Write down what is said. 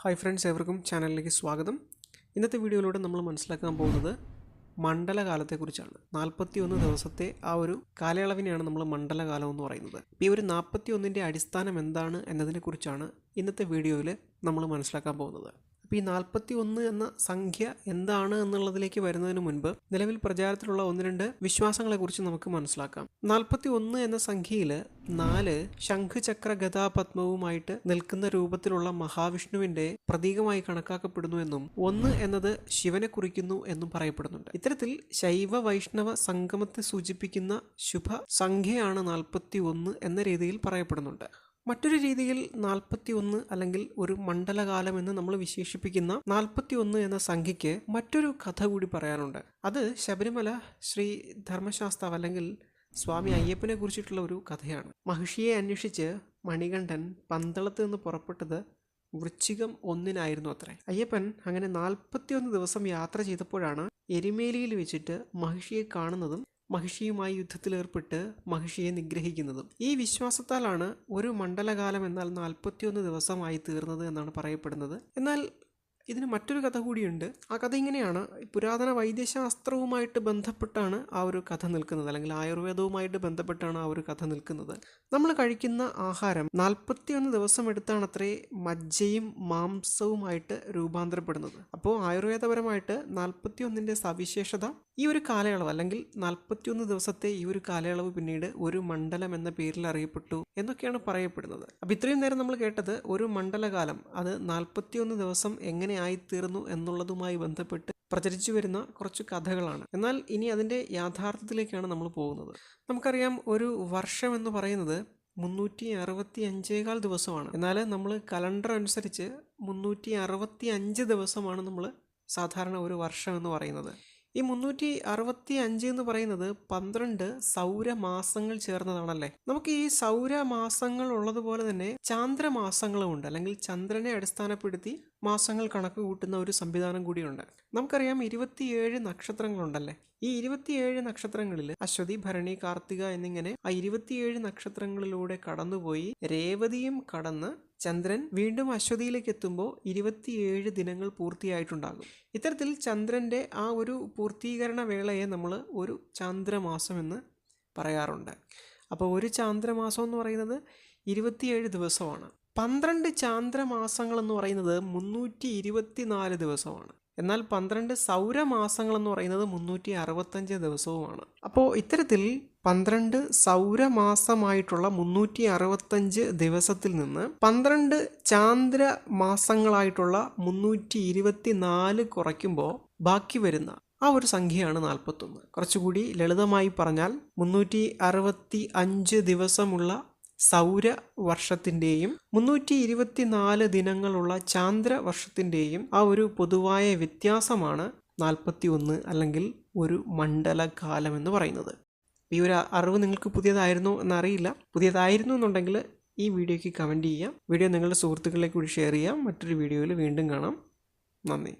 Hi friends, എവർക്കും ചാനലിലേക്ക് സ്വാഗതം. ഇന്നത്തെ വീഡിയോയിലൂടെ നമ്മൾ മനസ്സിലാക്കാൻ പോകുന്നത് മണ്ഡലകാലത്തെക്കുറിച്ചാണ്. 41 ദിവസത്തെ ആ ഒരു കാലയളവിനെയാണ് നമ്മൾ മണ്ഡലകാലം എന്ന് പറയുന്നത്. ഈ ഒരു 41ൻ്റെ അടിസ്ഥാനം എന്താണ് എന്നതിനെക്കുറിച്ചാണ് ഇന്നത്തെ വീഡിയോയിൽ നമ്മൾ മനസ്സിലാക്കാൻ പോകുന്നത്. അപ്പോൾ ഈ 41 എന്ന സംഖ്യ എന്താണ് എന്നുള്ളതിലേക്ക് വരുന്നതിന് മുൻപ് നിലവിൽ പ്രചാരത്തിലുള്ള ഒന്ന് രണ്ട് വിശ്വാസങ്ങളെക്കുറിച്ച് നമുക്ക് മനസ്സിലാക്കാം. 41 എന്ന സംഖ്യയിൽ 4 ശംഖ് ചക്ര ഗദാ പത്മവുമായിട്ട് നിൽക്കുന്ന രൂപത്തിലുള്ള മഹാവിഷ്ണുവിന്റെ പ്രതീകമായി കണക്കാക്കപ്പെടുന്നു എന്നും 1 എന്നത് ശിവനെ കുറിക്കുന്നു എന്നും പറയപ്പെടുന്നുണ്ട്. ഇത്തരത്തിൽ ശൈവ വൈഷ്ണവ സംഗമത്തെ സൂചിപ്പിക്കുന്ന ശുഭ സംഖ്യയാണ് 41 എന്ന രീതിയിൽ പറയപ്പെടുന്നുണ്ട്. മറ്റൊരു രീതിയിൽ 41 അല്ലെങ്കിൽ ഒരു മണ്ഡലകാലം എന്ന് നമ്മൾ വിശേഷിപ്പിക്കുന്ന 41 എന്ന സംഖ്യയ്ക്ക് മറ്റൊരു കഥ കൂടി പറയാനുണ്ട്. അത് ശബരിമല ശ്രീ ധർമ്മശാസ്താവ് അല്ലെങ്കിൽ സ്വാമി അയ്യപ്പനെ കുറിച്ചിട്ടുള്ള ഒരു കഥയാണ്. മഹിഷിയെ അന്വേഷിച്ച് മണികണ്ഠൻ പന്തളത്ത് നിന്ന് പുറപ്പെട്ടത് വൃശ്ചികം 1-നായിരുന്നു അത്രേ. അയ്യപ്പൻ അങ്ങനെ 41 ദിവസം യാത്ര ചെയ്തപ്പോഴാണ് എരുമേലിയിൽ വെച്ചിട്ട് മഹിഷിയെ കാണുന്നതും മഹിഷിയുമായി യുദ്ധത്തിലേർപ്പെട്ട് മഹിഷിയെ നിഗ്രഹിക്കുന്നതും. ഈ വിശ്വാസത്താലാണ് ഒരു മണ്ഡലകാലം എന്നാൽ 41 ദിവസമായി തീർന്നത് എന്നാണ് പറയപ്പെടുന്നത്. എന്നാൽ ഇതിന് മറ്റൊരു കഥ കൂടിയുണ്ട്. ആ കഥ ഇങ്ങനെയാണ്. പുരാതന വൈദ്യശാസ്ത്രവുമായിട്ട് ബന്ധപ്പെട്ടാണ് ആ ഒരു കഥ നിൽക്കുന്നത്, അല്ലെങ്കിൽ ആയുർവേദവുമായിട്ട് ബന്ധപ്പെട്ടാണ് ആ ഒരു കഥ നിൽക്കുന്നത്. നമ്മൾ കഴിക്കുന്ന ആഹാരം 41 ദിവസം എടുത്താണ് അത്രേ മജ്ജയും മാംസവുമായിട്ട് രൂപാന്തരപ്പെടുന്നത്. അപ്പോൾ ആയുർവേദപരമായിട്ട് 41ൻ്റെ സവിശേഷത ഈ ഒരു കാലയളവ്, അല്ലെങ്കിൽ 41 ദിവസത്തെ ഈ ഒരു കാലയളവ് പിന്നീട് ഒരു മണ്ഡലം എന്ന പേരിൽ അറിയപ്പെട്ടു എന്നൊക്കെയാണ് പറയപ്പെടുന്നത്. അപ്പോൾ ഇത്രയും നേരം നമ്മൾ കേട്ടത് ഒരു മണ്ഡലകാലം അത് 41 ദിവസം എങ്ങനെ ആയിത്തീർന്നു എന്നുള്ളതുമായി ബന്ധപ്പെട്ട് പ്രചരിച്ചു വരുന്ന കുറച്ച് കഥകളാണ്. എന്നാൽ ഇനി അതിൻ്റെ യാഥാർത്ഥ്യത്തിലേക്കാണ് നമ്മൾ പോകുന്നത്. നമുക്കറിയാം, ഒരു വർഷം എന്ന് പറയുന്നത് 365 ദിവസമാണ്. എന്നാൽ നമ്മൾ കലണ്ടർ അനുസരിച്ച് 365 ദിവസമാണ് നമ്മൾ സാധാരണ ഒരു വർഷം എന്ന് പറയുന്നത്. ഈ 365 എന്ന് പറയുന്നത് 12 സൗരമാസങ്ങൾ ചേർന്നതാണല്ലേ. നമുക്ക് ഈ സൗരമാസങ്ങൾ ഉള്ളതുപോലെ തന്നെ ചാന്ദ്രമാസങ്ങളും ഉണ്ട്, അല്ലെങ്കിൽ ചന്ദ്രനെ അടിസ്ഥാനപ്പെടുത്തി മാസങ്ങൾ കണക്ക് കൂട്ടുന്ന ഒരു സംവിധാനം കൂടിയുണ്ട്. നമുക്കറിയാം 27 നക്ഷത്രങ്ങളുണ്ടല്ലേ. ഈ 27 നക്ഷത്രങ്ങളിൽ അശ്വതി, ഭരണി, കാർത്തിക എന്നിങ്ങനെ ആ 27 നക്ഷത്രങ്ങളിലൂടെ കടന്നുപോയി രേവതിയും കടന്ന് ചന്ദ്രൻ വീണ്ടും അശ്വതിയിലേക്ക് എത്തുമ്പോൾ 27 ദിനങ്ങൾ പൂർത്തിയായിട്ടുണ്ടാകും. ഇത്തരത്തിൽ ചന്ദ്രൻ്റെ ആ ഒരു പൂർത്തീകരണ വേളയെ നമ്മൾ ഒരു ചാന്ദ്രമാസം എന്ന് പറയാറുണ്ട്. അപ്പോൾ ഒരു ചാന്ദ്രമാസം എന്ന് പറയുന്നത് 27 ദിവസമാണ്. 12 ചാന്ദ്രമാസങ്ങൾ എന്ന് പറയുന്നത് 324 ദിവസമാണ്. എന്നാൽ 12 സൗരമാസങ്ങൾ എന്ന് പറയുന്നത് 365 ദിവസവുമാണ്. അപ്പോൾ ഇത്തരത്തിൽ 12 സൗരമാസമായിട്ടുള്ള 365 ദിവസത്തിൽ നിന്ന് 12 ചാന്ദ്ര മാസങ്ങളായിട്ടുള്ള 324 കുറയ്ക്കുമ്പോൾ ബാക്കി വരുന്ന ആ ഒരു സംഖ്യയാണ് 41. കുറച്ചുകൂടി ലളിതമായി പറഞ്ഞാൽ 365 ദിവസമുള്ള സൗരവർഷത്തിൻ്റെയും 324 ദിനങ്ങളുള്ള ചാന്ദ്രവർഷത്തിൻ്റെയും ആ ഒരു പൊതുവായ വ്യത്യാസമാണ് 41 അല്ലെങ്കിൽ ഒരു മണ്ഡലകാലം എന്ന് പറയുന്നത്. ഈ ഒരു അറിവ് നിങ്ങൾക്ക് പുതിയതായിരുന്നോ എന്നറിയില്ല. പുതിയതായിരുന്നു എന്നുണ്ടെങ്കിൽ ഈ വീഡിയോയ്ക്ക് കമൻറ്റ് ചെയ്യാം. വീഡിയോ നിങ്ങളുടെ സുഹൃത്തുക്കളിലേക്ക് കൂടി ഷെയർ ചെയ്യാം. മറ്റൊരു വീഡിയോയിൽ വീണ്ടും കാണാം. നന്ദി.